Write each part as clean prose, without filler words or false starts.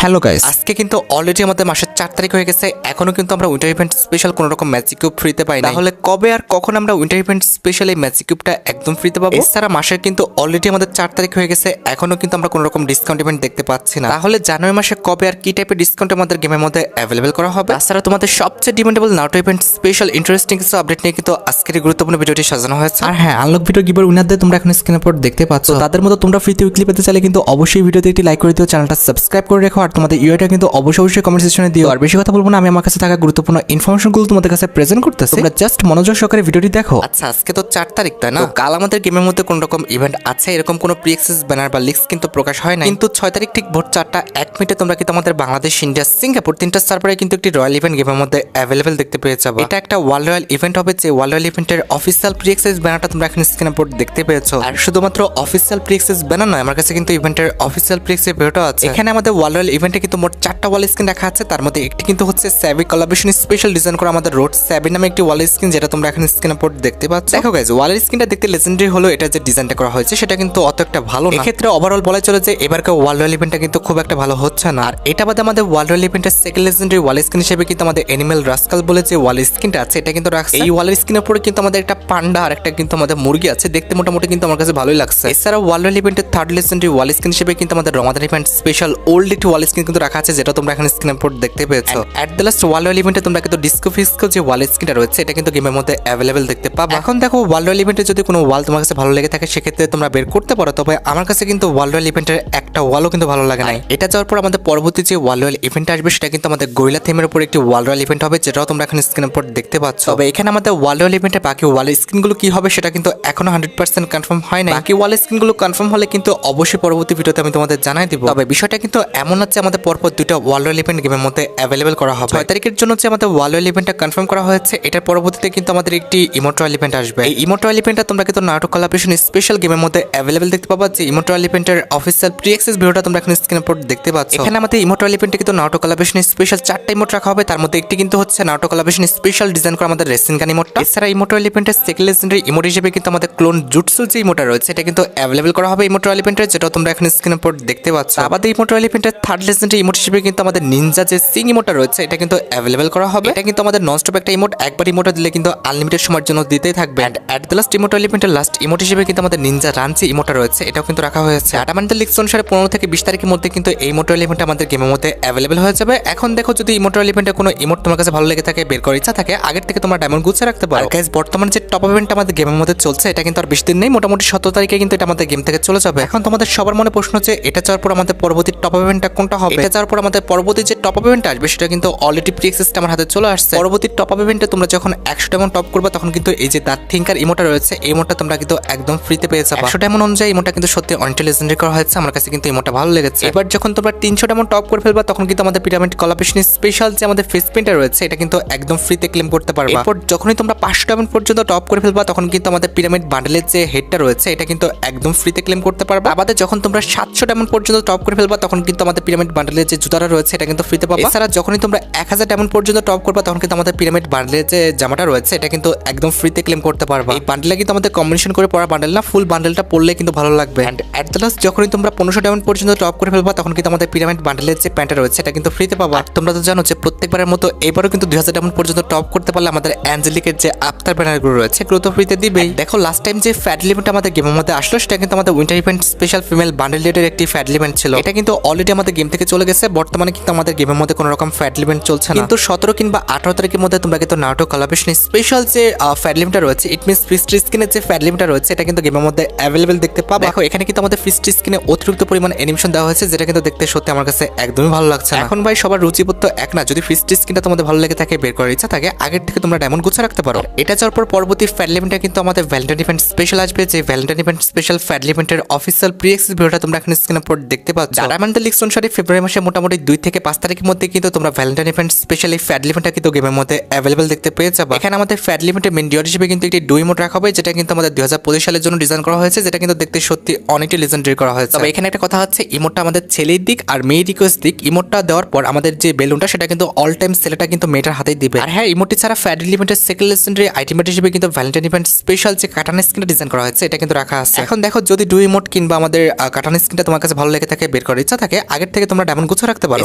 Hello guys, আজকে কিন্তু already আমাদের মাসের 4 তারিখ হয়ে গেছে। এখনো কিন্তু আমরা উইন্টার ইভেন্ট স্পেশাল কোনো রকম ম্যাজিক কিউব ফ্রিতে পাই না। তাহলে কবে আর কখন আমরা উইন্টার ইভেন্ট স্পেশাল এই ম্যাজিক কিউবটা একদম ফ্রিতে পাবো? এছাড়া মাসের কিন্তু অলরেডি আমাদের 4 তারিখ হয়ে গেছে, এখনো কিন্তু আমরা কোনো রকম ডিসকাউন্ট ইভেন্ট দেখতে পাচ্ছি না। তাহলে জানুয়ারি মাসে কবে আর কি টাইপের ডিসকাউন্ট আমাদের গেমের মধ্যে অ্যাভেলেবল করা হবে? তাছাড়া তোমাদের সবচেয়ে demandable Naruto event special interesting কিছু আপডেট নিয়ে কিন্তু আজকের এই গুরুত্বপূর্ণ ভিডিওটি সাজানো হয়েছে। আর হ্যাঁ, আনলক ভিডিও গিভার উইনারদের তোমরা এখন স্ক্রিনের উপর দেখতে পাচ্ছ। তাদের মতো তোমরা ফ্রিতে উইকলি পেতে চাইলে কিন্তু অবশ্যই ভিডিওতে একটি লাইক করে দিও, চ্যানেলটা সাবস্ক্রাইব করে রেখো, আর তোমাদের ইউআইটা কিন্তু অবশ্যই কমেন্ট সেকশনে দিও। আর বেশি কথা বলবো না, আমি আমার কাছে থাকা গুরুত্বপূর্ণ ইনফরমেশনগুলো তোমাদের কাছে প্রেজেন্ট করতেছি, তোমরা জাস্ট মনোযোগ সহকারে ভিডিওটি দেখো। আচ্ছা, আজকে তো 4 তারিখ, তাই না? কাল আমাদের গেমের মধ্যে কোন রকম ইভেন্ট আছে এরকম কোনো প্রি অ্যাক্সেস ব্যানার বা লিস্ট কিন্তু প্রকাশ হয় না, কিন্তু 6 তারিখ ঠিক ভোর 4টা 1 মিনিটে তোমরা কিন্তু আমাদের বাংলাদেশ, ইন্ডিয়া, সিঙ্গাপুর তিনটা সার্ভারে কিন্তু একটি রয়্যাল ইভেন্ট গেমের মধ্যে অ্যাভেলেবল দেখতে পেয়ে যাবে। এটা একটা ওয়ার্ল্ড রয়্যাল ইভেন্ট হবে, যে ওয়ার্ল্ড রয়্যাল ইভেন্টের অফিসিয়াল প্রি অ্যাক্সেস ব্যানারটা তোমরা এখন স্ক্রিনের উপর দেখতে পেয়েছো। আর শুধুমাত্র অফিসিয়াল প্রি অ্যাক্সেস ব্যানার নয়, আমার কাছে কিন্তু ইভেন্টের অফিসিয়াল প্রি অ্যাক্সেস ভিডিওটা আছে। এখানে আমাদের ওয়ার্ল্ড রয়্যাল ইভেন্টে কিন্তু মোট 4টা ওয়াল স্ক্রিন রাখা আছে, তার মধ্যে একটি কিন্তু হচ্ছে স্যাভি কোলাবোরেশন স্পেশাল ডিজাইন করা আমাদের রোড স্যাভি নামে একটি ওয়াল স্ক্রিন, যেটা তোমরা এখন স্ক্রিনের উপর দেখতে পাচ্ছ। দেখো গাইস, ওয়াল স্ক্রিনটা দেখতে লেজেন্ডারি হলো, এটা যে ডিজাইনটা করা হয়েছে সেটা কিন্তু অত একটা ভালো না। এক্ষেত্রে ওভারঅল বলা চলে যে এবারকার ওয়ার্ল্ড রয়্যাল ইভেন্টটা কিন্তু খুব একটা ভালো হচ্ছে না। আর এটা বাদে আমাদের ওয়ার্ল্ড রয়্যাল ইভেন্টের সেকেন্ড লেজেন্ডারি ওয়াল স্ক্রিন হিসেবে কিন্তু আমাদের অ্যানিমেল রাস্কাল বলে যে ওয়াল স্ক্রিনটা আছে এটা কিন্তু রাখছে। এই ওয়াল স্ক্রিনের উপরে কিন্তু আমাদের একটা পান্ডা আর একটা কিন্তু আমাদের মুরগি আছে, দেখতে মোটামুটি কিন্তু আমার কাছে ভালোই লাগছে। এছাড়া ওয়ার্ল্ড রয়্যাল ইভেন্টের থার্ড লেজেন্ডারি ওয়াল স্ক্রিন হিসেবে কিন্তু আমাদের রমাদান ইভেন্ট স্পেশাল ওল্ড একটি ওয়াল স্ক্রিন কিন্তু রাখা আছে, যেটা তোমরা এখন স্ক্রিনের উপর দেখতে পেয়েছো। এট দ্য লাস্ট ওয়ার্ল্ড রয়্যাল ইভেন্টে তোমরা কিন্তু ডিসকো ফিস্কো যে ওয়াল স্ক্রিনটা রয়েছে এটা কিন্তু গেমের মধ্যে অ্যাভেলেবল দেখতে পাবে। এখন দেখো, ওয়ার্ল্ড রয়্যাল ইভেন্টে যদি কোনো ওয়াল তোমার কাছে ভালো লেগে থাকে সেক্ষেত্রে তোমরা বের করতে পারো, তবে আমার কাছে কিন্তু ওয়ার্ল্ড রয়্যাল ইভেন্টের একটা ওয়ালও কিন্তু ভালো লাগে নাই। এটা যাওয়ার পর আমাদের পরবর্তী যে ওয়ার্ল্ড রয়্যাল ইভেন্ট আসবে সেটা কিন্তু আমাদের গরিলা থিমের উপর একটি ওয়ার্ল্ড রয়্যাল ইভেন্ট হবে, যেটাও তোমরা এখন স্ক্রিনের উপর দেখতে পাচ্ছ। তবে এখানে আমাদের ওয়ার্ল্ড রয়্যাল ইভেন্টের বাকি ওয়াল স্ক্রিনগুলো কি হবে সেটা কিন্তু এখনো 100% কনফার্ম হয় না। বাকি ওয়াল স্ক্রিনগুলো কনফার্ম হলে কিন্তু অবশ্যই পরবর্তী ভিডিওতে আমি তোমাদের জানাই দিব। তবে বিষয়টা কিন্তু এমন আছে, আমাদের পরপর দুইটা ওয়ার্ল্ড রয়্যাল ইভেন্ট গেমের মধ্যে অ্যাভেলেবল করা হবে। 6 তারিখের জন্য যে আমাদের ওয়ার্ল্ড রয়্যাল ইভেন্টটা কনফার্ম করা হয়েছে, এটার পরবর্তীতে কিন্তু আমাদের একটি ইমোট রয়্যাল ইভেন্ট আসবে। এই ইমোট রয়্যাল ইভেন্টটা তোমরা কিন্তু নারুটো কোলাবোরেশন স্পেশাল গেমের মধ্যে অ্যাভেলেবল দেখতে পাবা, যে ইমোট রয়্যাল ইভেন্টের অফিসিয়াল প্রি অ্যাক্সেস ভিডিওটা তোমরা এখন স্ক্রিনের উপর দেখতে পাচ্ছ। এখানে আমাদের ইমোট রয়্যাল ইভেন্টে কিন্তু নারুটো কোলাবোরেশন স্পেশাল 4টা ইমোট রাখা হবে, তার মধ্যে একটি কিন্তু হচ্ছে নারুটো কোলাবোরেশন স্পেশাল ডিজাইন করা আমাদের রেসিনগান ইমোটটা। এছাড়া ইমোট রয়্যাল ইভেন্টের সেকেন্ড লেজেন্ডারি ইমোট হিসেবে কিন্তু আমাদের ক্লোন জুটসু যে ইমোটটা রয়েছে এটা কিন্তু অ্যাভেলেবল করা হবে ইমোট রয়্যাল ইভেন্টের, যেটা তোমরা এখন স্ক্রিনের উপর দেখতে পাচ্ছ। আমাদের ইমোট রয়্যাল ইভেন্টের থার্ড লেজেন্ডারি ইমোট হিসেবে কিন্তু আমাদের নিনজা যে সিং ইমোটটা রয়েছে এটা কিন্তু অ্যাভেলেবল করা হবে। এটা কিন্তু আমাদের ননস্টপ একটা ইমোট, একবার ইমোটটা দিলে কিন্তু আনলিমিটেড সময়ের জন্য দিতেই থাকবে। And at the last emote royal ইভেন্টের লাস্ট ইমোট হিসেবে কিন্তু আমাদের নিনজা রাঞ্চি ইমোটটা রয়েছে এটাও কিন্তু রাখা হয়েছে। আটামান্ডের লিক্স অনুসারে 15 থেকে 20 তারিখের মধ্যে কিন্তু এই ইমোট রয়্যাল ইভেন্ট আমাদের গেমের মধ্যে অ্যাভেলেবল হয়ে যাবে। এখন দেখো, যদি ইমোট রয়্যাল ইভেন্টে কোনো ইমোট তোমার কাছে ভালো লেগে থাকে, বের করার ইচ্ছা থাকে, আগের থেকে তোমরা ডায়মন্ড গুছিয়ে রাখতে পারো। গাইস, বর্তমানে যে টপ ইভেন্ট আমাদের গেমের মধ্যে চলছে এটা কিন্তু আর বেশি দিন নেই, মোটামুটি 17 তারিখে কিন্তু এটা আমাদের গেম থেকে চলে যাবে। এখন তোমাদের সবার মনে প্রশ্ন হচ্ছে, এটা যাওয়ার পর আমাদের পরবর্তী টপ ইভেন্টটা কোনটা হবে? এটা যাওয়ার পর আমাদের পরবর্তী যে টপ ইভেন্ট আসবে সেটা কিন্তু অলরেডি প্রি অ্যাক্সেসটা আমার হাতে চলে আসছে। পরবর্তী টপ ইভেন্টে তোমরা যখন 100 ডায়মন্ড টপ করবে তখন কিন্তু এই যে দ্য থিঙ্কার ইমোটটা রয়েছে এই ইমোটটা তোমরা কিন্তু একদম ফ্রিতে পেয়ে যাবে। 100 ডায়মন্ড অনুযায়ী ইমোটটা কিন্তু সত্যি অনেকটা লেজেন্ডারি করা হয়েছে, আমার কাছে কিন্তু ইমোটটা ভালো লেগেছে। এবার যখন তোমরা 300 ডায়মন্ড টপ করে ফেলবা তখন কিন্তু আমাদের পিরামিড কোলাবোরেশন স্পেশাল যে আমাদের ফেস পেইন্টটা রয়েছে এটা কিন্তু একদম ফ্রিতে ক্লেম করতে পারবা। এরপর যখনই তোমরা 500 ডায়মন্ড পর্যন্ত টপ করে ফেলবা তখন কিন্তু আমাদের পিরামিড বান্ডেলের যে হেডটা রয়েছে এটা কিন্তু একদম ফ্রিতে ক্লেম করতে পারবা। আমাদের যখন তোমরা 700 ডায়মন্ড পর্যন্ত টপ করে ফেলবা তখন কিন্তু আমাদের পিরামিড বান্ডেলের যে জুতাটা রয়েছে এটা কিন্তু ফ্রিতে পাবা। এছাড়া যখনই তোমরা 1000 ডায়মন্ড পর্যন্ত টপ করবা তখন কিন্তু আমাদের পিরামিড বান্ডেলের যে জামাটা রয়েছে এটা কিন্তু একদম ফ্রিতে ক্লেম করতে পারবা। এই বান্ডেলটা কিন্তু আমাদের কম্বিনেশন করে পড়া বান্ডেল না, ফুল বান্ডেলটা পড়লে কিন্তু ভালো লাগবে। এন্ড এট দ্য লাস্ট যখনই তোমরা 1500 ডায়মন্ড পর্যন্ত টপ করে ফেলবা তখন কিন্তু আমাদের পিরামিড বান্ডেলের যে প্যান্টটা রয়েছে এটা কিন্তু ফ্রিতে পাবা। তোমরা তো জানো যে প্রত্যেকবারের মতো এবারও কিন্তু 2000 ডায়মন্ড পর্যন্ত টপ করতে পারলে আমাদের অ্যাঞ্জেলিকের যে আফতার ব্যানারগুলো রয়েছে এগুলো তো ফ্রিতে দিবেই। দেখো, লাস্ট টাইম যে ফ্যাট লিমিট আমাদের গেমের মধ্যে আসলো সেটা কিন্তু আমাদের winter event special female bundle রেটের একটি ফ্যাট লিমিট ছিল, এটা কিন্তু অলরেডি আমাদের গেম থেকে চলে গেছে। বর্তমানে কিন্তু আমাদের গেমের মধ্যে কোনো রকম ফ্যাট লিমিট চলছে না, কিন্তু 17 কিংবা 18 তারিখের মধ্যে তোমরা কিন্তু নারুটো কোলাবোরেশন স্পেশাল যে ফ্যাট লিমিটটা রয়েছে, ইট মিন্স ফিস্ট স্কিনের যে ফ্যাট লিমিটটা রয়েছে এটা কিন্তু গেমের মধ্যে অ্যাভেলেবল দেখতে পাবো। দেখো, এখানে কিন্তু আমাদের ফিস্ট স্কিনে অতিরিক্ত পরিমাণ অ্যানিমেশন দেওয়া হয়েছে, যেটা কিন্তু দেখতে সত্যি আমার কাছে একদমই ভালো লাগছে না। এখন ভাই, সবার রুচিবোধ তো এক না, যদি ফিস্ট স্কিনটা তোমাদের ভালো লেগে থাকে, বের করার ইচ্ছা থাকে, আগের থেকে তোমরা ডায়মন্ড গুছিয়ে রাখতে পারো। এটা যাওয়ার পর পরবর্তী ফ্যাট লিমিটটা কিন্তু আমাদের ভ্যালেন্টাইন ইভেন্ট স্পেশাল আসবে, যে ভ্যালেন্টাইন ইভেন্ট স্পেশাল ফ্যাট লিমিটের অফিসিয়াল প্রি অ্যাক্সেস ভিডিওটা তোমরা এখন স্ক্রিনের উপর দেখতে পাচ্ছ। ডায়মন্ড লিক্স অনুসারে ফেব্রুয়ারি মাসে মোটামুটি 2 থেকে 5 তারিখের মধ্যে কিন্তু তোমরা ভ্যালেন্টাইন ইভেন্ট স্পেশালি ফ্যাড ইভেন্টটা কিন্তু গেমের মধ্যে অ্যাভেলেবল দেখতে পেয়ে যাবে। এখানে আমাদের ফ্যাড ইভেন্টের মেন ডিওর হিসেবে কিন্তু একটি ডুই মোড রাখা হবে, যেটা কিন্তু আমাদের 2025 সালের জন্য ডিজাইন করা হয়েছে, যেটা কিন্তু দেখতে সত্যি অনেকটা লেজেন্ডারি করা হয়েছে। তবে এখানে একটা কথা হচ্ছে, ইমোটটা আমাদের ছেলের দিক আর মেয়ের রিকোয়েস্ট দিক। ইমোটটা দেওয়ার পর আমাদের যে বেলুনটা সেটা কিন্তু অল টাইম ছেলেটা কিন্তু মেয়েটার হাতেই দিবে। আর হ্যাঁ, ইমোটটি ছাড়া ফ্যাড ইভেন্টের সেকেন্ড লেজেন্ডারি আইটেম হিসেবে কিন্তু ভ্যালেন্টাইন ইভেন্ট স্পেশাল যে কাটান স্কিনটা ডিজাইন করা হয়েছে এটা কিন্তু রাখা আছে। এখন দেখো, যদি ডুই ইমোট কিংবা আমাদের কাটান স্কিনটা তোমার কাছে ভালো লেগে থাকে, বের করার ইচ্ছা থাকে, আগের থেকে তোমরা ডায়মন্ড গুছো রাখতে পারো।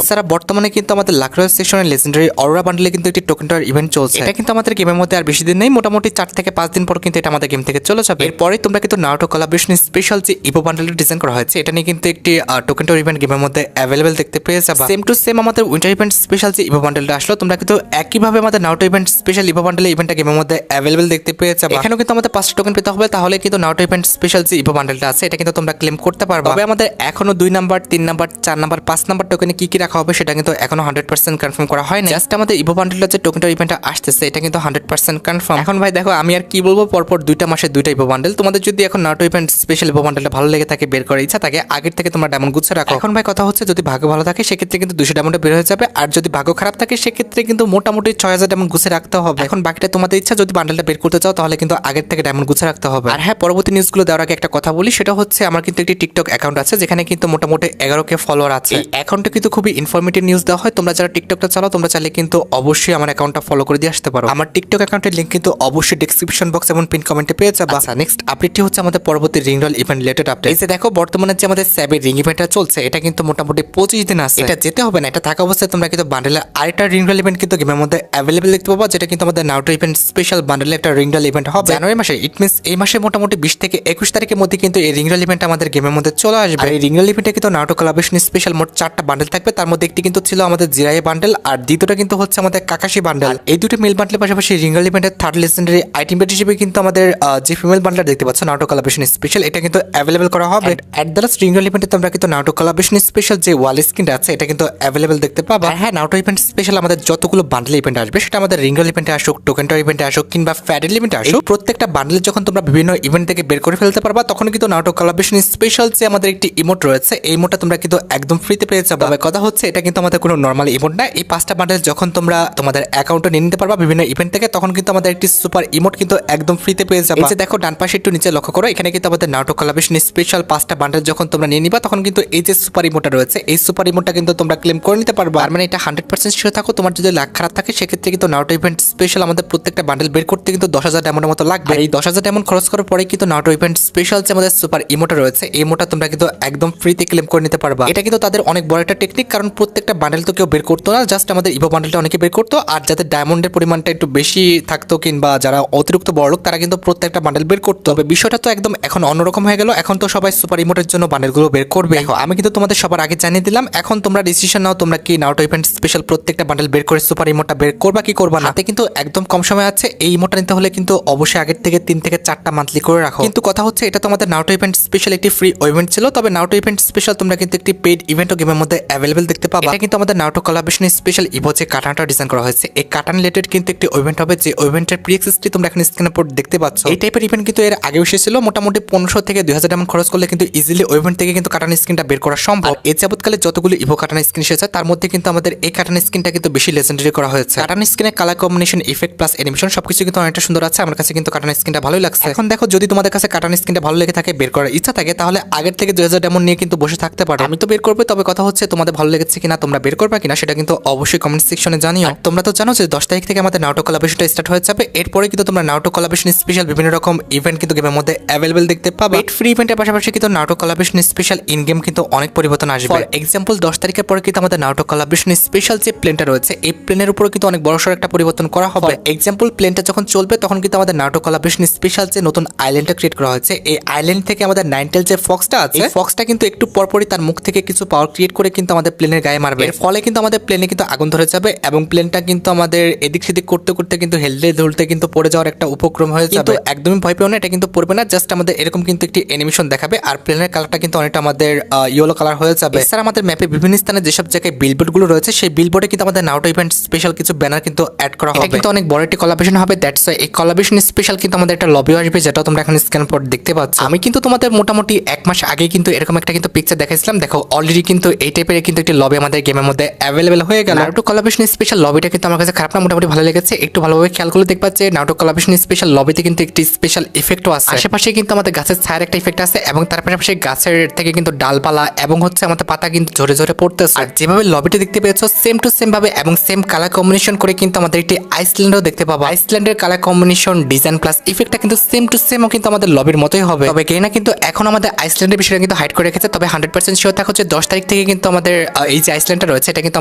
এছাড়া বর্তমানে কিন্তু আমাদের লাক্রোস সেকশনের লেজেন্ডারি অরোরা বান্ডেলে কিন্তু একটি টোকেন টাওয়ার ইভেন্ট চলছে। এটা কিন্তু আমাদের গেমের মধ্যে আর বেশি দিন নেই, মোটামুটি 4 থেকে 5 দিন পর কিন্তু এটা আমাদের গেম থেকে চলে যাবে। এরপরে তোমরা কিন্তু নারুটো কোলাবরেশন স্পেশাল যে ইভো বান্ডেলটা ডিজাইন করা হয়েছে এটা নিয়ে কিন্তু একটি টোকেন টাওয়ার ইভেন্ট গেমের মধ্যে অ্যাভেলেবল দেখতে পেয়ে যাবে। সেম টু সেম আমাদের উইন্টার ইভেন্ট স্পেশাল যে ইভো বান্ডেলটা আসলো, তোমরা কিন্তু একইভাবে আমাদের Naruto event special evo bundle ইভেন্টটা গেমের মধ্যে অ্যাভেলেবল দেখতে পেয়ে যাবে। এখানেও কিন্তু আমাদের 5টা টোকেন পেতে হবে, তাহলে কিন্তু নারুটো ইভেন্ট স্পেশাল যে ইভো বান্ডেলটা আছে এটা কিন্তু তোমরা ক্লেম করতে পারবে। তবে আমাদের এখনো 2 নাম্বার 3 নাম্বার 4 নাম্বার 5 নাম্বার টোকেনে কি রাখা হবে সেটা কিন্তু এখনো 100% কনফার্ম করা হয়নি। জাস্ট আমাদের ইভো বান্ডেলটা যে টোকেন টাওয়ার ইভেন্টটা আসতেছে এটা কিন্তু 100% কনফার্ম। এখন ভাই দেখো, আমি আর কি বলবো, পরপর 2টা মাসে 2টা ইভো বান্ডেল। তোমাদের যদি এখন নারুটো ইভেন্ট স্পেশাল ইভো বান্ডেলটা ভালো লেগে থাকে, বের করার ইচ্ছা থাকে, আগের থেকে তোমরা ডায়মন্ড গুছিয়ে রাখো। এখন ভাই কথা হচ্ছে, যদি ভাগ্য ভালো থাকে সেক্ষেত্রে কিন্তু 200 ডায়মন্ডে বের হয়ে যাবে, আর যদি ভাগ্য খারাপ থাকে সেক্ষেত্রে কিন্তু মোটামুটি 6000 ডায়মন্ড গুছিয়ে রাখতে হবে। এখন বাকিটা তোমাদের ইচ্ছা, যদি বান্ডেলটা বের করতে চাও তাহলে কিন্তু আগের থেকে ডায়মন্ড গুছিয়ে রাখতে হবে। আর হ্যাঁ, পরবর্তী নিউজগুলো দেওয়ার আগে একটা কথা বলি, সেটা হচ্ছে আমার কিন্তু একটি টিকটক অ্যাকাউন্ট আছে যেখানে কিন্তু মোটামুটি 11K ফলোয়ার আছে। এই অ্যাকাউন্টে কিন্তু খুবই ইনফরমেটিভ নিউজ দেওয়া হয়। তোমরা যারা টিকটকটা চালাও তোমরা চাইলে কিন্তু অবশ্যই আমার অ্যাকাউন্টটা ফলো করে দিয়ে আসতে পারো। আমার টিকটক অ্যাকাউন্টের লিংক কিন্তু অবশ্যই ডেসক্রিপশন বক্স এবং পিন কমেন্টে পেয়ে যাবে। আচ্ছা, নেক্সট আপডেটটি হচ্ছে আমাদের পরবর্তী রিং রল ইভেন্ট রিলেটেড আপডেট। এই যে দেখো, বর্তমানে যে আমাদের স্যাবের রিং ইভেন্টটা চলছে এটা কিন্তু মোটামুটি 25 দিন আছে। এটা যেতে হবে না, এটা থাকা অবস্থায় তোমরা কিন্তু বান্ডেলের আরেকটা রিং রল ইভেন্ট কিন্তু গেমের মধ্যে অ্যাভেলেবল দেখতে পাবো, যেটা কিন্তু আমাদের নারুটো ইভেন্ট স্পেশাল বান্ডেলের একটা রিং রল ইভেন্ট হবে জানুয়ারি মাসে। ইট মিনস এই মাসে মোটামুটি 20 থেকে 21 তারিখের মধ্যে কিন্তু এই রিং রল ইভেন্ট আমাদের গেমের মধ্যে চলে আসবে। আর এই রিং রল ইভেন্টে কিন্তু নারুটো কোলাবরেশন স্পেশাল মোট 4টা বান্ডেল থাকবে। তার মধ্যে একটি কিন্তু ছিল আমাদের জিরাই বান্ডেল, আর দ্বিতীয়টা কিন্তু হচ্ছে আমাদের কাকাশি বান্ডেল। এই দুটো মেল বান্ডেলের পাশাপাশি রিং রল ইভেন্টের থার্ড লেজেন্ডারি আইটেম হিসেবে কিন্তু আমাদের যে ফিমেল বান্ডেল দেখতে পাচ্ছ নারুটো কোলাবরেশন স্পেশাল, এটা কিন্তু অ্যাভেলেবল করা হবে। এট দ্য লাস্ট রিং রল ইভেন্টে তোমরা কিন্তু নারুটো কোলাবরেশন স্পেশাল যে ওয়াল স্কিনটা আছে এটা কিন্তু অ্যাভেলেবল দেখতে পাবা। হ্যাঁ, নারুটো ইভেন্ট স্পেশাল আমাদের যতগুলো বান্ডেল ইভেন্ট আসবে, সেটা আমাদের রিং রল ইভেন্টে আসুক, টোকেন টাওয়ার ইভেন্টে আসুক কিংবা ফ্যাডেল ইভেন্টে আসুক, প্রত্যেকটা বান্ডেল যখন তোমরা বিভিন্ন ইভেন্ট থেকে বের করে ফেলতে পারবা, তখন কিন্তু নারুটো কোলাবরেশন স্পেশাল যে আমাদের একটি ইমোট রয়েছে এই ইমোটটা তোমরা কিন্তু একদম ফ্রিতে পেয়ে যাবে। তবে কথা হচ্ছে, এটা কিন্তু আমাদের কোনো নরমাল ইমোট না। এই 5টা বান্ডেল যখন তোমরা তোমাদের অ্যাকাউন্টে নিয়ে নিতে পারবা বিভিন্ন ইভেন্ট থেকে, তখন কিন্তু আমাদের একটি সুপার ইমোট কিন্তু একদম ফ্রিতে পেয়ে যাবে। এই যে দেখো, ডান পাশে একটু নিচে লক্ষ্য করো, এখানে কিন্তু আমাদের নারুটো কোলাবরেশন স্পেশাল 5টা বান্ডেল যখন তোমরা নিয়ে নিবা, তখন কিন্তু এই যে সুপার ইমোটটা রয়েছে এই সুপার ইমোটটা কিন্তু তোমরা ক্লেম করে নিতে পারবা। আর মানে এটা 100% শিওর থাকো, তোমার যদি লাক খারাপ থাকে সেক্ষেত্রে কিন্তু নারুটো ইভেন্ট স্পেশাল আমাদের প্রত্যেকটা বান্ডেল বের করতে কিন্তু 10,000 ডায়মন্ডের মতো লাগবে। আর এই 10,000 ডায়মন্ড খরচ করার পরে কিন্তু নারুটো ইভেন্ট স্পেশাল যে আমাদের সুপার ইমোটা রয়েছে এই ইমোটা তোমরা কিন্তু একদম ফ্রিতে ক্লেম করে নিতে পারবা। এটা কিন্তু তাদের অনেক বড় একটা টেকনিক, কারণ প্রত্যেকটা বান্ডেল তো কেউ বের করতো না, জাস্ট আমাদের ইভো বান্ডেলটা অনেকে বের করতো। আর যাদের ডায়মন্ডের পরিমাণটা একটু বেশি থাকতো কিংবা যারা অতিরিক্ত বড়লোক তারা কিন্তু প্রত্যেকটা বান্ডেল বের করতো। তবে বিষয়টা তো একদম এখন অন্যরকম হয়ে গেল, এখন তো সবাই সুপার ইমোটের জন্য বান্ডেলগুলো বের করবে। দেখো, আমি কিন্তু তোমাদের সবার আগে জানিয়ে দিলাম, এখন তোমরা ডিসিশন নাও, তোমরা কি নারুটো ইভেন্ট স্পেশাল প্রত্যেকটা বান্ডেল বের করে সুপার ইমোটটা বের করবা কি করবা না। হাতে কিন্তু একদম কম সময় আছে, এই ইমোটটা নিতে হলে কিন্তু অবশ্যই আগের থেকে 3 থেকে 4টা মান্থলি করে রাখো। কিন্তু কথা হচ্ছে, এটা তো আমাদের নারুটো ইভেন্ট স্পেশাল একটি ফ্রি ইভেন্ট ছিল, তবে নারুটো ইভেন্ট স্পেশাল তোমরা কিন্তু একটি পেইড ইভেন্টও গেমের মধ্যে অ্যাভেলেবল দেখতে পাবা। এটা কিন্তু আমাদের নারুটো কোলাবরেশন স্পেশাল ইভো যে কাটানটা ডিজাইন করা হয়েছে এই কাটান রিলেটেড কিন্তু একটি ইভেন্ট হবে, যে ইভেন্টের প্রি অ্যাক্সেসটি তোমরা এখন স্ক্রিনের উপর দেখতে পাচ্ছ। এই টাইপের ইভেন্ট কিন্তু এর আগে এসেছিল, মোটামুটি 1500 থেকে 2000 ডায়মন্ড খরচ করলে কিন্তু ইজিলি ইভেন্ট থেকে কিন্তু কাটান স্কিনটা বের করা সম্ভব। এই যাবতকালে যতগুলো ইভো কাটান স্কিন এসেছে তার মধ্যে কিন্তু আমাদের এই কাটান স্কিনটা কিন্তু বেশি লেজেন্ডারি করা হয়েছে। কাটান স্কিনের colour combination, effect plus animation সবকিছু কিন্তু অনেকটা সুন্দর আছে। আমার কাছে কিন্তু কাটান স্কিনটা ভালোই লাগছে। এখন দেখো, যদি তোমাদের কাছে কাটান স্কিনটা ভালো লেগে থাকে, বের করার ইচ্ছা থাকে, তাহলে আগের থেকে 2000 ডায়মন্ড নিয়ে কিন্তু বসে থাকতে পারো। আমি তো বের করবো, তবে কথা হচ্ছে তোমাদের ভালো লেগেছে কিনা, তোমরা বের করবে কিনা সেটা কিন্তু অবশ্যই কমেন্ট সেকশনে জানিও। তোমরা তো জানো যে 10 তারিখ থেকে আমাদের নারুটো কোলাবরেশনটা স্টার্ট হয়ে যাবে। এরপরে কিন্তু তোমরা নারুটো কোলাবরেশন স্পেশাল বিভিন্ন রকম ইভেন্ট কিন্তু গেমের মধ্যে অ্যাভেলেবল দেখতে পাবে। পেইড ফ্রি ইভেন্টের পাশাপাশি কিন্তু Naruto collaboration special in game কিন্তু অনেক পরিবর্তন আসবে। ফর এক্সাম্পল, 10 তারিখের পরে কিন্তু আমাদের নারুটো কোলাবরেশন স্পেশাল যে প্লেনটা রয়েছে এই প্লেনের উপরে কিন্তু অনেক বড়সড় একটা পরিবর্তন করা হবে। এক্সাম্পল, প্লেনটা যখন চলবে তখন কিন্তু আমাদের নারুটো কোলাবরেশন স্পেশাল যে নতুন আইল্যান্ডটা ক্রিয়েট করা হয়েছে এই আইল্যান্ড থেকে আমাদের নাইনটেল যে ফক্সটা আছে এই ফক্সটা কিন্তু একটু পরপরই তার মুখ থেকে কিছু পাওয়ার ক্রিয়েট করে কিন্তু আমাদের প্লেনের গায়ে মারবে। এর ফলে কিন্তু আমাদের প্লেনে কিন্তু আগুন ধরে যাবে এবং প্লেনটা কিন্তু আমাদের এদিক সেদিক করতে করতে কিন্তু হেলতে ধুলতে কিন্তু পড়ে যাওয়ার একটা উপক্রম হয়ে যাবে। কিন্তু একদমই ভয় পেও না, এটা কিন্তু পড়বে না, জাস্ট আমাদের এরকম কিন্তু একটি অ্যানিমেশন দেখাবে আর প্লেনের কালারটা কিন্তু অনেকটা আমাদের ইয়েলো কালার হয়ে যাবে। এছাড়া আমাদের ম্যাপে বিভিন্ন স্থানে যেসব জায়গায় বিলবোর্ড গুলো রয়েছে সেই বিলবোর্ডে কিন্তু আমাদের নারুটো ইভেন্ট স্পেশাল কিছু ব্যানার কিন্তু অ্যাড করা হবে। কিন্তু অনেক বড় একটি কোলাবরেশন হবে, দ্যাটস ওয়াই এই কোলাবরেশন স্পেশাল কিন্তু আমাদের একটা লবিও আসবে, যেটা তোমরা এখন স্ক্যান পর দেখতে পাচ্ছ। আমি কিন্তু তোমাদের মোটামুটি 1 মাস আগে কিন্তু এরকম একটা কিন্তু পিকচার দেখাইছিলাম। দেখো, অলরেডি কিন্তু এই টাইপের কিন্তু একটি লবি আমাদের গেমের মধ্যে অ্যাভেলেবেল হয়ে গেল। নারুটো কোলাবরেশন স্পেশাল লবিটা কিন্তু আমার কাছে খারাপ না, মোটামুটি ভালো লেগেছে। একটু ভালোভাবে খেয়াল করলে দেখবা যে নারুটো কোলাবরেশন স্পেশাল লবিতে কিন্তু একটি স্পেশাল ইফেক্টও আছে। আশেপাশে কিন্তু আমাদের গাছের ছায়ার একটা ইফেক্ট আছে এবং তার পাশাপাশি গাছের থেকে কিন্তু ডালপালা এবং হচ্ছে আমাদের পাতা কিন্তু ঝরে ঝরে পড়তেছে। আর যেভাবে লবিটা দেখতে পেয়েছো সেম টু সেম ভাবে এবং সেম কালার কম্বিনেশন করে কিন্তু আমাদের একটি আইসল্যান্ডও দেখতে পাবো। আইসল্যান্ডের কালার কম্বিনেশন ডিজাইন প্লাস ইফেক্টটা কিন্তু সেম টু সেমও কিন্তু আমাদের লবির মতোই হবে। তবে গেনা কিন্তু এখন আমাদের আইসল্যান্ডের বিষয়টা কিন্তু হাইড করে রেখেছে। তবে 100% শিওর থাকা হচ্ছে 10 তারিখ থেকে কিন্তু আমাদের এই যে আইসল্যান্ডটা রয়েছে এটা কিন্তু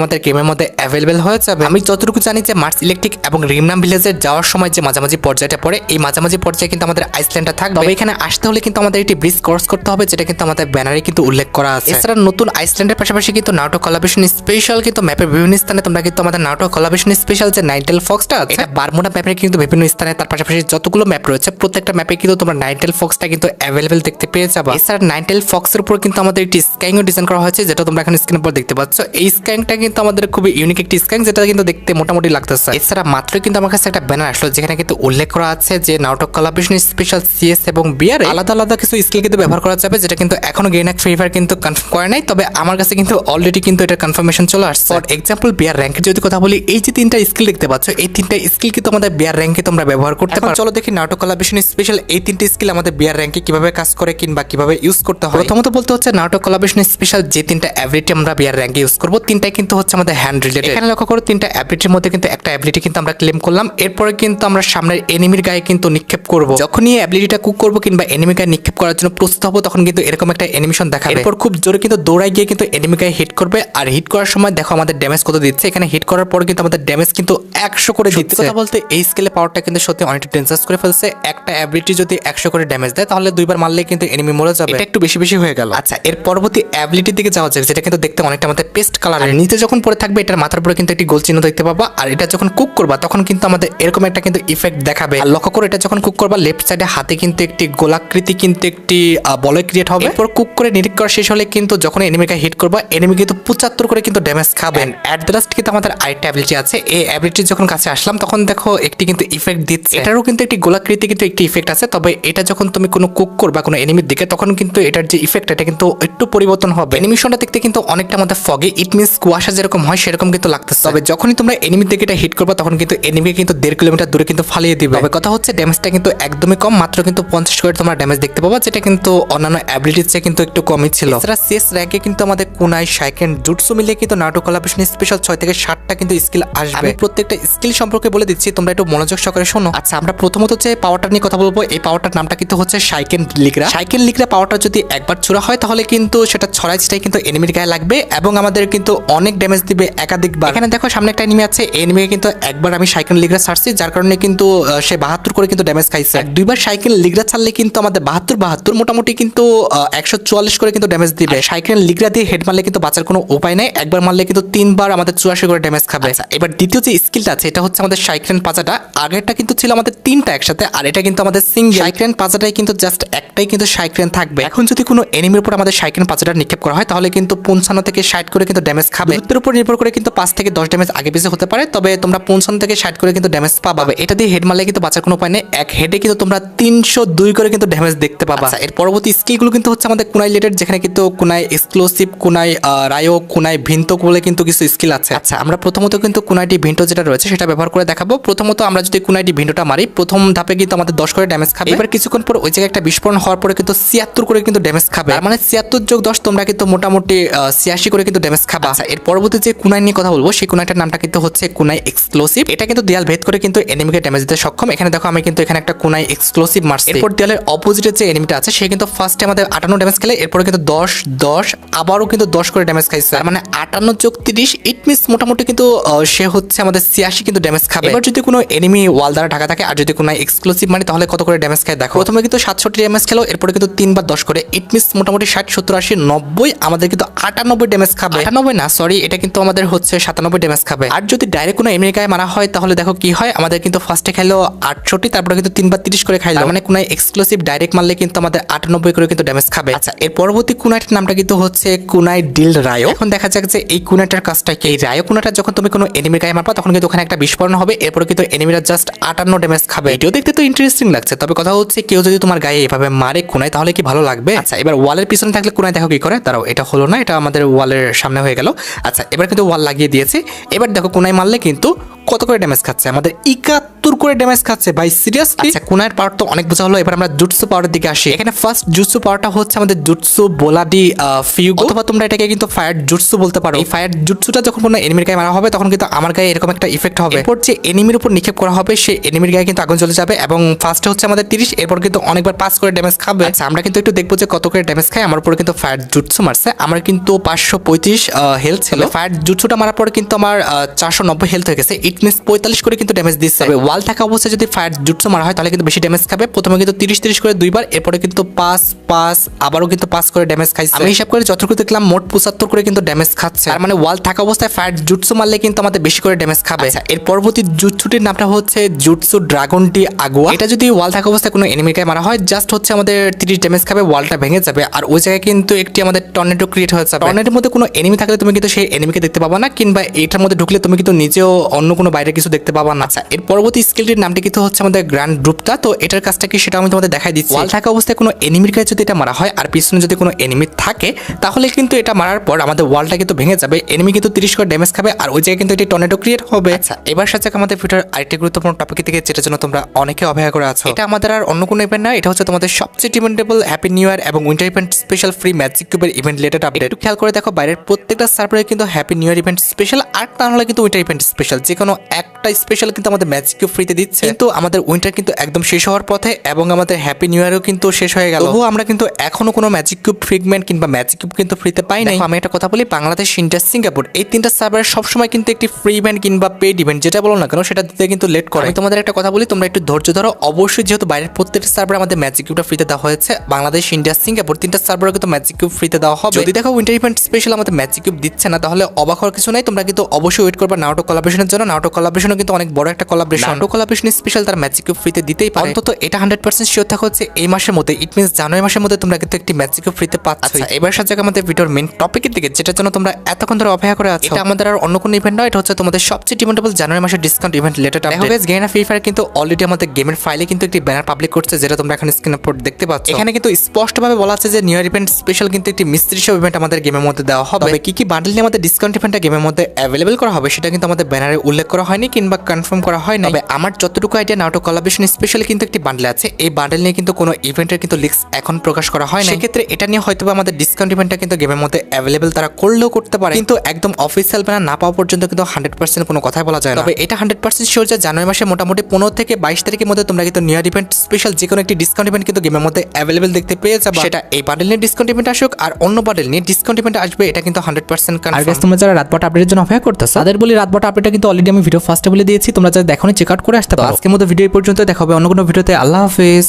আমাদের গেমের মধ্যে অ্যাভেলেবেল হয়ে যাবে। আমি যতটুকু জানি যে মার্স ইলেকট্রিক এবং রিমনাম ভিলেজের যাওয়ার সময় যে মাঝামাঝি পর্যায়টা পড়ে এই মাঝামাঝি পর্যায়ে কিন্তু আমাদের আইসল্যান্ডটা থাকবে। তবে এখানে আসতে হলে কিন্তু আমাদের একটি ব্রিজ ক্রস করতে হবে, যেটা কিন্তু আমাদের ব্যানারে কিন্তু উল্লেখ করা আছে। এছাড়া নতুন আইসল্যান্ডের পাশাপাশি কিন্তু নারুটো কোলাবরেশন স্পেশাল কিন্তু ম্যাপের বিভিন্ন স্থানে তোমরা কিন্তু আমাদের নারুটো কোলাবরেশন স্পেশাল যে নাইনটেল ফক্সটা আছে এটা বারমুডা ম্যাপের কিন্তু বিভিন্ন স্থানে, তার পাশাপাশি যতগুলো ম্যাপ রয়েছে প্রত্যেকটা ম্যাপে কিন্তু তোমরা নাইনটেল ফক্সটা কিন্তু অ্যাভেলেবেল দেখতে পেয়ে যাবে। এছাড়া নাইনটেল ফক্সের উপর কিন্তু আমাদের একটি স্ক্যাইংও ডিজাইন করা হয়েছে, যেটা তোমরা এখন স্ক্রিনের উপর দেখতে পাচ্ছ। এই স্ক্যাইংটা কিন্তু আমাদের খুবই ইউনিক একটি স্ক্যাইং, যেটা কিন্তু দেখতে মোটামুটি লাগতেছে। এছাড়া মাত্র কিন্তু আমার কাছে একটা ব্যানার আসলো যেখানে কিন্তু উল্লেখ করা আছে যে নারুটো কোলাবরেশন স্পেশাল সিএস এবং বিআর আলাদা আলাদা কিছু স্কিল কিন্তু ব্যবহার করা যাবে, যেটা কিন্তু এখনো গেইনাক ফ্রি ফায়ার কিন্তু কনফার্ম করে নাই। তবে আমার কাছে কিন্তু অলরেডি কিন্তু এটা কনফার্মেশন চলে আসছে। ফর এক্সাম্পল বিআর র্যাঙ্কের যদি কথা বলি, এই যে তিনটা স্কিল দেখতে পাচ্ছ এই তিনটা স্কিল কিন্তু আমাদের বিআর র্যাঙ্কে তোমরা ব্যবহার করতে পারো। চলো দেখি নারুটো কোলাবরেশন স্পেশাল এই তিনটা স্কিল আমাদের বিআর র্যাঙ্কে কিভাবে কাজ করে কিংবা কিভাবে ইউজ করতে হয়। প্রথমত বলতে হচ্ছে নারুটো কোলাবরেশন স্পেশাল যে তিনটা অ্যাবিলিটি আমরা বিআর র্যাঙ্কে ইউজ করব তিনটাই কিন্তু হচ্ছে আমাদের হ্যান্ড রিলেটেড। এখানে লক্ষ্য করো তিনটা অ্যাবিলিটির মধ্যে কিন্তু একটা অ্যাবিলিটি কিন্তু আমরা ক্লেম করলাম, এরপরে কিন্তু আমরা সামনের এনিমির গায়ে কিন্তু নিক্ষেপ করব। যখনই অ্যাবিলিটিটা কুক করব কিংবা এনিমি গায়ে নিক্ষেপ করার জন্য প্রস্তুত হবো তখন কিন্তু এরকম একটা অ্যানিমেশন দেখাবে। এরপর খুব জোরে কিন্তু দৌড়াই গিয়ে কিন্তু এনিমি গায়ে হিট করবে, আর হিট করার সময় দেখো আমাদের ড্যামেজ কত দিচ্ছে। এখানে হিট করার পর কিন্তু আমাদের ড্যামেজ কিন্তু 100 করে দিচ্ছে। কথা বলতে এই স্কেলে পাওয়ারটা কিন্তু সত্যি অনেকটা ডেঞ্জারাস করে ফেলছে। একটা অ্যাবিলিটি যদি 100 করে ড্যামেজ দেয় তাহলে দুইবার মারলে কিন্তু এনিমি মরে যাবে, এটা একটু বেশি বেশি হয়ে গেল। আচ্ছা, এর পরবর্তী অ্যাবিলিটির দিকে যাওয়া যাক, যেটা কিন্তু দেখতে অনেকটা আমাদের পেস্ট কালারের। নিচে যখন পড়ে থাকবে এটার মাথার উপরে কিন্তু একটি গোল চিহ্ন দেখতে পাবা, আর এটা যখন কুক করবা তখন কিন্তু আমাদের এরকম একটা কিন্তু ইফেক্ট দেখাবে। আর লক্ষ্য করো এটা যখন কুক করবা লেফট সাইডে হাতে কিন্তু একটি গোলাকৃতি কিন্তু একটি বলয় ক্রিয়েট হবে। এরপর কুক করে নিরিক করা শেষ হলে কিন্তু যখন এনিমিকে হিট করবা এনিমি কিন্তু 75 করে কিন্তু ড্যামেজ খাবেন। অ্যাট দ্য লাস্ট কিন্তু আমাদের আরেকটা অ্যাবিলিটি আছে, এই অ্যাবিলিটি যখন কাছে আসলাম তখন দেখো একটি কিন্তু ইফেক্ট দিচ্ছে। এটারও কিন্তু একটি গোলাকৃতি কিন্তু একটি ইফেক্ট আছে, তবে এটা যখন তুমি কোনো কুক করবা কোনো এনিমির দিকে তখন কিন্তু এটার যে ইফেক্ট এটা কিন্তু একটু পরিবর্তন হবে। অ্যানিমেশনটা দেখতে কিন্তু অনেকটা আমাদের ফগে, ইট মিনস কুয়াশা যেরকম হয় সেরকম কিন্তু লাগতেছে। তবে যখনই তোমরা এনিমির দিকে এটা হিট করবা তখন কিন্তু এনিমি কিন্তু 1.5 কিলোমিটার দূরে কিন্তু ফালিয়ে দিবে। তবে কথা হচ্ছে ড্যামেজটা কিন্তু একদমই কম, মাত্র কিন্তু 50 করে তোমরা ড্যামেজ দেখতে পাবা, যেটা কিন্তু অন্যান্য অ্যাবিলিটির চেয়ে কিন্তু একটু কমই ছিল। এছাড়া সিএস র্যাঙ্কে কিন্তু আমাদের কুনাই শাইকেন জুটসু মিলিয়ে কিন্তু নারুটো কোলাবরেশন স্পেশাল 6 থেকে 7টা কিন্তু স্কিল আসবে। আমি প্রত্যেকটা স্কিল সম্পর্কে বলে দিচ্ছি, তোমরা একটু মনোযোগ সহকারে শোনো। আচ্ছা, আমরা প্রথমত যে পাওয়ারটা নিয়ে কথা বলবো, এই পাওয়ারটার নামটা কিন্তু হচ্ছে শাইকেন লিগ্রা। শাইকেন লিগ্রা পাওয়ারটা যদি একবার ছোড়া হয় তাহলে কিন্তু সেটা ছড়াই ছিটাই কিন্তু এনিমির গায়ে লাগবে এবং আমাদের কিন্তু অনেক ড্যামেজ দিবে একাধিকবার। এখানে দেখো সামনে একটা এনিমি আছে, এনিমিকে কিন্তু একবার আমি শাইকেন লিগ্রা ছাড়ছি, যার কারণে কিন্তু সে 72 করে কিন্তু ড্যামেজ খাইছে। দুইবার শাইকেন লিগ্রা ছাড়লে কিন্তু আমাদের 72 মোটামুটি কিন্তু 144 করে কিন্তু ড্যামেজ দিবে। শাইকেন লিগ্রা দিয়ে হেড মারলে কিন্তু বাঁচার কোনো উপায় নেই, একবার মারলে কিন্তু 3বার আমাদের 84 করে ড্যামেজ খাবে। এবার দ্বিতীয় যে স্কিলটা আছে এটা হচ্ছে আমাদের শাইকেন পাজাটা। আগেরটা কিন্তু ছিল আমাদের 3টা একসাথে, আর এটা কিন্তু আমাদের সিঙ্গেল। শাইকেন পাজাটাই কিন্তু জাস্ট একটাই কিন্তু শাইকেন থাকবে। এখন যদি কোনো এনিমির উপর আমাদের শাইকেন পাজাটা নিক্ষেপ করা হয় তাহলে কিন্তু 55 থেকে 60 করে কিন্তু ড্যামেজ খাবে। দূরত্বের উপর নির্ভর করে কিন্তু 5 থেকে 10 ড্যামেজ আগে পিছে হতে পারে, তবে তোমরা 55 থেকে 60 করে কিন্তু ড্যামেজ পাবে। এটা দিয়ে হেড মারলে কিন্তু বাঁচার কোনো উপায় নেই, এক হেডে কিন্তু তোমরা 302 করে কিন্তু ড্যামেজ দেখতে পাবা। এর পরবর্তী স্কিলগুলো কিন্তু হচ্ছে আমাদের কুনাই রিলেটেড, যেখানে কিন্তু কুনাই এক্সক্লুসিভ, কুনাই রায়ো, কুনাই ভিন্টো বলে কিন্তু কিছু স্কিল আছে। আচ্ছা, আমরা প্রথমত কিন্তু কুনাইটি ভিন্টো যেটা রয়েছে সেটা ব্যবহার করে দেখাবো। প্রথমত আমরা যদি কুনাইটি ভিন্টোটা মারি প্রথম ধাপে কিন্তু আমাদের 10 করে ড্যামেজ খাবে। এবার কিছুক্ষণ পর ওই জায়গায় একটা বিস্ফোরণ হওয়ার পরে কিন্তু 76 করে কিন্তু ড্যামেজ খাবে, আর মানে 76 যোগ 10 তোমরা কিন্তু মোটামুটি 86 করে কিন্তু ড্যামেজ খাবা। আচ্ছা, এর পরবর্তী যে কুনাই নিয়ে কথা বলবো সেই কুনাইটার নামটা কিন্তু হচ্ছে কুনাই এক্সক্লুসিভ। এটা কিন্তু দেয়াল ভেদ করে কিন্তু এনিমিকে ড্যামেজ দিতে সক্ষম। এখানে দেখো আমি কিন্তু এখানে একটা কুনাই এক্সক্লুসিভ মারছি। এরপর দেয়ালের অপোজিটে যে এনিমিটা আছে সে কিন্তু ফার্স্টে আমাদের 58 ড্যামেজ খেলে, এরপরে কিন্তু 10 আবারও কিন্তু 10 করে ড্যামেজ খাইছে, মানে 58 যোগ 30 ইট মিনস মোটামুটি কিন্তু সে হচ্ছে আমাদের 86 কিন্তু ড্যামেজ খাবে। এবার যদি কোনো এনিমি ওয়াল দ্বারা ঢাকা থাকে আর যদি কোনো এক্সক্লুসিভ মারি তাহলে কত করে ড্যামেজ খায় দেখো। প্রথমে কিন্তু 67 ড্যামেজ খেলো, এরপরে কিন্তু 3 বার 10 করে, ইট মিনস মোটামুটি 60 70 80 90 আমাদের কিন্তু 98 ড্যামেজ খাবে। 98 না সরি, এটা কিন্তু আমাদের হচ্ছে 97 ড্যামেজ খাবে। আর যদি ডাইরেক্ট কোনো এনিমি গায়ে মারা হয় তাহলে দেখো কি হয়, আমাদের কিন্তু ফার্স্টে খাইলো 68, তারপরে কিন্তু 3 বার 30 করে খাইলো, মানে কোনো এক্সক্লুসিভ ডাইরেক্ট মারলে কিন্তু আমাদের 98 করে কিন্তু ড্যামেজ খাবে। আচ্ছা, এর পরবর্তী কুনাইটার নামটা কিন্তু হচ্ছে কুনাই ডিল রায়ো। এখন দেখা যাক যে এই কুনাইটার কাজটা কি। এই রায়ো কুনাইটা যখন তুমি কোনো এনিমির গায়ে মারবা তখন কিন্তু ওখানে একটা বিস্ফোরণ হবে, এরপরে কিন্তু এনিমিরা জাস্ট 58 ড্যামেজ খাবে। এটাও দেখতে তো ইন্টারেস্টিং লাগছে, তবে কথা হচ্ছে কেউ যদি তোমার গায়ে এভাবে মারে কুনাই তাহলে কি ভালো লাগবে? আচ্ছা, এবার ওয়ালের পিছনে থাকলে কুনাই দেখো কি করে, দাঁড়াও এটা হলো না, এটা আমাদের ওয়ালের সামনে হয়ে গেল। আচ্ছা, আচ্ছা এবার কিন্তু ওয়াল লাগিয়ে দিয়েছি। এবার দেখো কোনায় মারলে কিন্তু কত করে ড্যামেজ খাচ্ছে, আমাদের 71 করে ড্যামেজ খাচ্ছে ভাই, সিরিয়াসলি। আচ্ছা কোনার পাওয়ার তো অনেক বোঝা হলো, এবার আমরা জুটসু পাওয়ারের দিকে আসি। এখানে ফার্স্ট জুটসু পাওয়ারটা হচ্ছে আমাদের জুটসু বোলাডি ফিউগো, অথবা তোমরা এটাকে কিন্তু ফায়ার জুটসু বলতে পারো। এই ফায়ার জুটসুটা যখন কোনো এনিমির গায়ে মারা হবে তখন কিন্তু আমার গায়ে এরকম একটা ইফেক্ট হবে। এরপর যে এনিমির উপর নিক্ষেপ করা হবে সেই এনিমির গায়ে কিন্তু আগুন চলে যাবে, এবং ফার্স্টে হচ্ছে আমাদের 30, এরপর কিন্তু অনেকবার 5 করে ড্যামেজ খাবে। আচ্ছা আমরা কিন্তু একটু দেখবো যে কত করে ড্যামেজ খায়। আমার উপরে কিন্তু ফায়ার জুটসু মারছে, আমার কিন্তু 535 হেলথ ছিল। ফায়ার জুটসুটা মারার পরে কিন্তু আমার 490 হেলথ হয়ে গেছে। ইট মিনস 45 করে কিন্তু ড্যামেজ দিচ্ছে। ওয়াল থাকা অবস্থায় যদি ফায়ার জুটসু মারা হয় তাহলে কিন্তু বেশি ড্যামেজ খাবে। প্রথমে কিন্তু 30 করে দুইবার, এরপরে কিন্তু 5 আবারও কিন্তু 5 করে ড্যামেজ খাইছে। আমি হিসাব করে যতটুকু দেখলাম মোট 75 করে কিন্তু ড্যামেজ খাচ্ছে। আর মানে ওয়াল থাকা অবস্থায় ফায়ার জুটসু মারলে কিন্তু আমাদের বেশি করে ড্যামেজ খাবে। এর পরবর্তী জুটসুটির নামটা হচ্ছে জুটসু ড্রাগন ডি আগুয়া। এটা যদি ওয়াল থাকা অবস্থায় কোনো এনিমির গায়ে মারা হয় জাস্ট হচ্ছে আমাদের 30 ড্যামেজ খাবে, ওয়ালটা ভেঙে যাবে, আর ওই জায়গায় কিন্তু একটি আমাদের টর্নেডো ক্রিয়েট হয়ে যাবে। টর্নেডোর মধ্যে কোনো এনিমি থাকলে তুমি কিন্তু সেই এনিমিকে দেখতে পাবা না, কিংবা এটার মধ্যে ঢুকলে তুমি কিন্তু নিজেও অন্য কোনো বাইরে কিছু দেখতে পাবা না। আচ্ছা এর পরবর্তী স্কিলটির নামটি কিন্তু হচ্ছে আমাদের গ্র্যান্ড গ্রুপটা। তো এটার কাজটা কি সেটা আমি তোমাদের দেখাই দিচ্ছি। ওয়াল থাকা অবস্থায় কোনো এনিমির গায়ে যদি এটা মারা হয় আর পিছনে যদি কোনো এনিমি থাকে তাহলে কিন্তু এটা মারার পর আমাদের ওয়ালটা কিন্তু ভেঙে যাবে, এনিমি কিন্তু 30 করে ড্যামেজ খাবে, আর ওই জায়গায় কিন্তু এটি টর্নেডো ক্রিয়েট হবে। আচ্ছা এবার সাথে আমাদের ভিডিওর আরেকটি গুরুত্বপূর্ণ টপিক থেকে, যেটার জন্য তোমরা অনেকে অপেক্ষা করে আছো। এটা আমাদের আর অন্য কোনো ইভেন্ট না, এটা হচ্ছে তোমাদের সবচেয়ে ডিমান্ডেবল হ্যাপি নিউ ইয়ার এবং winter event special free magic কিউবের ইভেন্ট রিলেটেড আপডেট। একটু খেয়াল করে দেখো বাইরের প্রত্যেকটা সার্ভারে কিন্তু happy new year event special, আর তা হলে কিন্তু উইন্টার ইভেন্ট স্পেশাল, যে কোনো একটা স্পেশাল কিন্তু আমাদের ম্যাজিক কিউব ফ্রিতে দিচ্ছে। কিন্তু আমাদের উইন্টার কিন্তু একদম শেষ হওয়ার পথে এবং আমাদের হ্যাপি নিউ ইয়ারও কিন্তু শেষ হয়ে গেল, তবুও আমরা কিন্তু এখনো কোনো ম্যাজিক কিউব ফ্রিগমেন্ট কিংবা ম্যাজিক কিউব কিন্তু ফ্রিতে পাই নাই। আমি একটা কথা বলি, বাংলাদেশ, ইন্ডিয়া, সিঙ্গাপুর এই তিনটা সার্ভারে সবসময় কিন্তু একটি ফ্রি ইভেন্ট কিংবা পেড ইভেন্ট যেটা বলো না কেন সেটা দিতে কিন্তু লেট করে। আমি তোমাদের একটা কথা বলি, তোমরা একটু ধৈর্য ধরো। অবশ্যই যেহেতু বাইরের প্রত্যেকটা সার্ভারে আমাদের ম্যাজিক কিউবটা ফ্রিতে দেওয়া হয়েছে, বাংলাদেশ, ইন্ডিয়া, সিঙ্গাপুর তিনটা সার্ভারে কিন্তু ম্যাজিক কিউব ফ্রিতে দেওয়া হবে। যদি দেখো উইন্টার ইভেন্ট স্পেশাল আমাদের ম্যাজিক কিউব দিচ্ছে না তাহলে অবাক হওয়ার কিছু নাই, তোমরা কিন্তু অবশ্যই ওয়েট করবা নাওটো কোলাবরেশনের জন্য। নাওটো কোলাবরেশনও কিন্তু অনেক বড় একটা কোলাবরেশন, নাওটো কোলাবরেশন স্পেশাল তার ম্যাজিক কিউব ফ্রিতে দিতেই পারে। অন্তত এটা 100% শিওর থাকা হচ্ছে এই মাসের মধ্যে, ইট মিনস জানুয়ারি মাসের মধ্যে তোমরা কিন্তু একটি ম্যাজিক কিউব ফ্রিতে পাচ্ছ। আচ্ছা এবার সাথে আমাদের ভিডিওর মেইন টপিকের দিকে, যেটার জন্য তোমরা এতক্ষণ ধরে অপেক্ষা করে আছো। এটা আমাদের আর অন্য কোনো ইভেন্ট নয়, এটা হচ্ছে তোমাদের সবচেয়ে ডিমান্ডেবল জানুয়ারি মাসের discount event related update. Guys Garena free fire কিন্তু অলরেডি আমাদের গেমের ফাইলে কিন্তু একটি ব্যানার পাবলিক করছে, যেটা তোমরা এখন স্ক্রিনে উপর দেখতে পাচ্ছ। এখানে কিন্তু স্পষ্টভাবে বলা আছে যে নিউ ইয়ার ইভেন্ট স্পেশাল কিন্তু একটি মিস্ট্রি শো ইভেন্ট আমাদের গেমের মধ্যে দেওয়া হবে। তবে কি কি বান্ডেল নিয়ে আমাদের ডিসকাউন্ট ইভেন্টটা গেমের মধ্যে অ্যাভেলেবল করা হবে সেটা কিন্তু আমাদের ব্যানারে উল্লেখ করা হয়নি কিংবা কনফার্ম করা হয় না। তবে আমার যতটুকু আইডিয়া, নাওটো কোলাবরেশন স্পেশালি কিন্তু একটি বান্ডেল আছে, এই বান্ডেল নিয়ে কিন্তু কোনো ইভেন্টের কিন্তু লিস্ট এখন প্রকাশ করা হয় না। সেক্ষেত্রে এটা নিয়ে হয়তো আমাদের ডিসকাউন্ট ইভেন্টটা কিন্তু গেমের মধ্যে অ্যাভেলেবল তারা করলেও করতে পারে, কিন্তু একদম অফিসিয়াল ব্যানার না পাওয়া পর্যন্ত কিন্তু 100% কোনো কথাই বলা যায় না। তবে এটা 100% শিওর যে জানুয়ারি মাসে মোটামুটি 15 থেকে 22 তারিখের মধ্যে তোমরা কিন্তু নিউ ইয়ার ইভেন্ট স্পেশাল যে কোনো একটি ডিসকাউন্ট ইভেন্ট কিন্তু গেমের মধ্যে অ্যাভেলেবল দেখতে পেয়ে যাবে। সেটা এই বান্ডেল নিয়ে ডিসকাউন্ট ইভেন্ট আসুক আর অন্য বান্ডেল নিয়ে ডিসকাউন্ট ইভেন্ট আসবে, এটা কিন্তু 100% কনফার্ম। আর গাইস তোমরা যারা রাতবাটা আপডেটের জন্য অপেক্ষা করতেছো তাদের বলি, রাতবাটা আপডেটটা কিন্তু অলরেডি আমি ভিডিও ফার্স্টে বলে দিয়েছি, তোমরা যারা দেখোনি চেক আউট করে আসতে পারো। আজকের মতো ভিডিও এই পর্যন্ত, দেখা হবে অন্য কোনো ভিডিওতে। আল্লাহ হাফেজ।